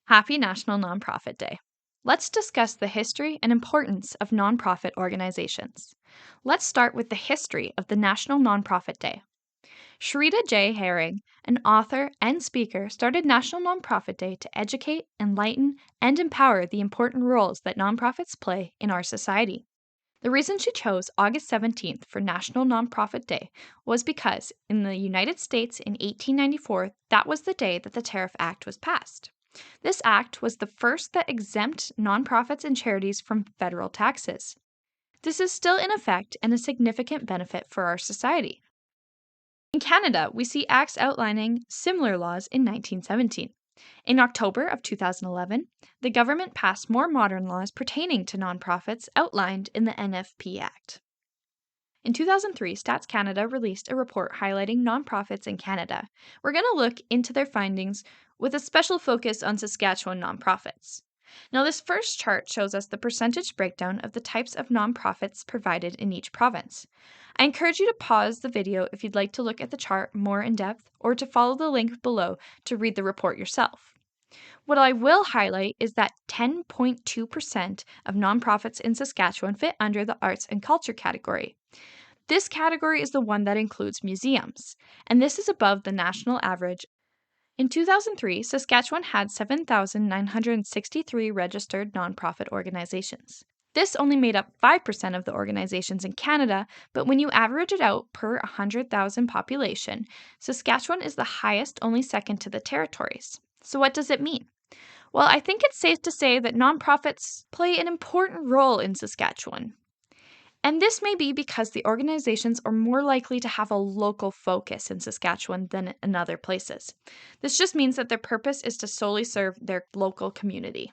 Happy National Nonprofit Day. Let's discuss the history and importance of nonprofit organizations. Let's start with the history of the National Nonprofit Day. Sharita J. Herring, an author and speaker, started National Nonprofit Day to educate, enlighten, and empower the important roles that nonprofits play in our society. The reason she chose August 17th for National Nonprofit Day was because in the United States in 1894, that was the day that the Tariff Act was passed. This act was the first that exempt nonprofits and charities from federal taxes. This is still in effect and a significant benefit for our society. In Canada, we see acts outlining similar laws in 1917. In October of 2011, the government passed more modern laws pertaining to nonprofits outlined in the NFP Act. In 2003, Stats Canada released a report highlighting nonprofits in Canada. We're going to look into their findings with a special focus on Saskatchewan nonprofits. Now, this first chart shows us the percentage breakdown of the types of nonprofits provided in each province. I encourage you to pause the video if you'd like to look at the chart more in depth or to follow the link below to read the report yourself. What I will highlight is that 10.2% of nonprofits in Saskatchewan fit under the arts and culture category. This category is the one that includes museums, and this is above the national average. In 2003, Saskatchewan had 7,963 registered nonprofit organizations. This only made up 5% of the organizations in Canada, but when you average it out per 100,000 population, Saskatchewan is the highest, only second to the territories. So what does it mean? Well, I think it's safe to say that nonprofits play an important role in Saskatchewan. And this may be because the organizations are more likely to have a local focus in Saskatchewan than in other places. This just means that their purpose is to solely serve their local community.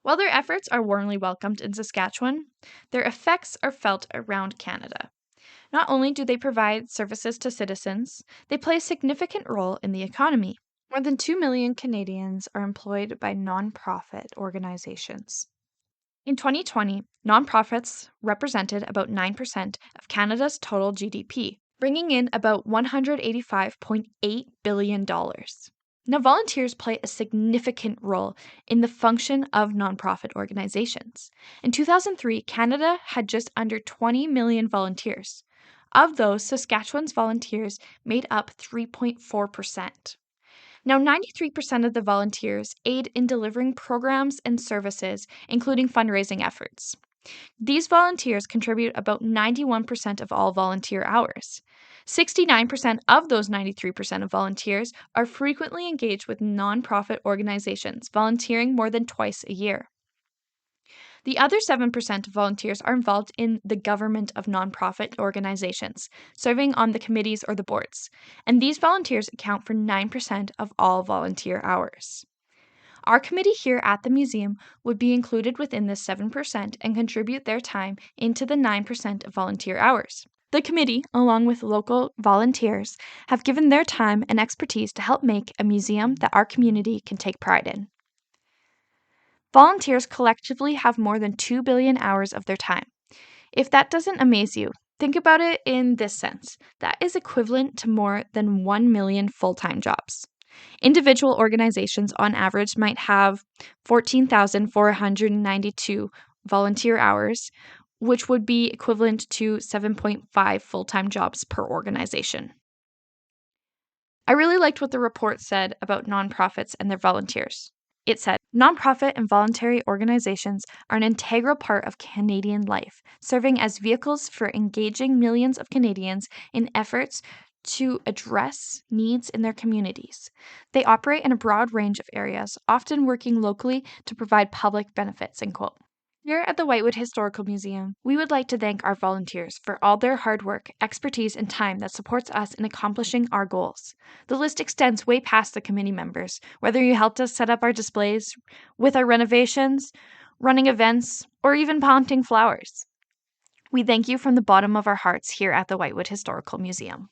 While their efforts are warmly welcomed in Saskatchewan, their effects are felt around Canada. Not only do they provide services to citizens, they play a significant role in the economy. More than 2 million Canadians are employed by nonprofit organizations. In 2020, nonprofits represented about 9% of Canada's total GDP, bringing in about $185.8 billion. Now, volunteers play a significant role in the function of nonprofit organizations. In 2003, Canada had just under 20 million volunteers. Of those, Saskatchewan's volunteers made up 3.4%. Now, 93% of the volunteers aid in delivering programs and services, including fundraising efforts. These volunteers contribute about 91% of all volunteer hours. 69% of those 93% of volunteers are frequently engaged with nonprofit organizations, volunteering more than twice a year. The other 7% of volunteers are involved in the government of nonprofit organizations, serving on the committees or the boards, and these volunteers account for 9% of all volunteer hours. Our committee here at the museum would be included within this 7% and contribute their time into the 9% of volunteer hours. The committee, along with local volunteers, have given their time and expertise to help make a museum that our community can take pride in. Volunteers collectively have more than 2 billion hours of their time. If that doesn't amaze you, think about it in this sense. That is equivalent to more than 1 million full-time jobs. Individual organizations on average might have 14,492 volunteer hours, which would be equivalent to 7.5 full-time jobs per organization. I really liked what the report said about nonprofits and their volunteers. It said, nonprofit and voluntary organizations are an integral part of Canadian life, serving as vehicles for engaging millions of Canadians in efforts to address needs in their communities. They operate in a broad range of areas, often working locally to provide public benefits, end quote. Here at the Whitewood Historical Museum, we would like to thank our volunteers for all their hard work, expertise, and time that supports us in accomplishing our goals. The list extends way past the committee members, whether you helped us set up our displays, with our renovations, running events, or even planting flowers. We thank you from the bottom of our hearts here at the Whitewood Historical Museum.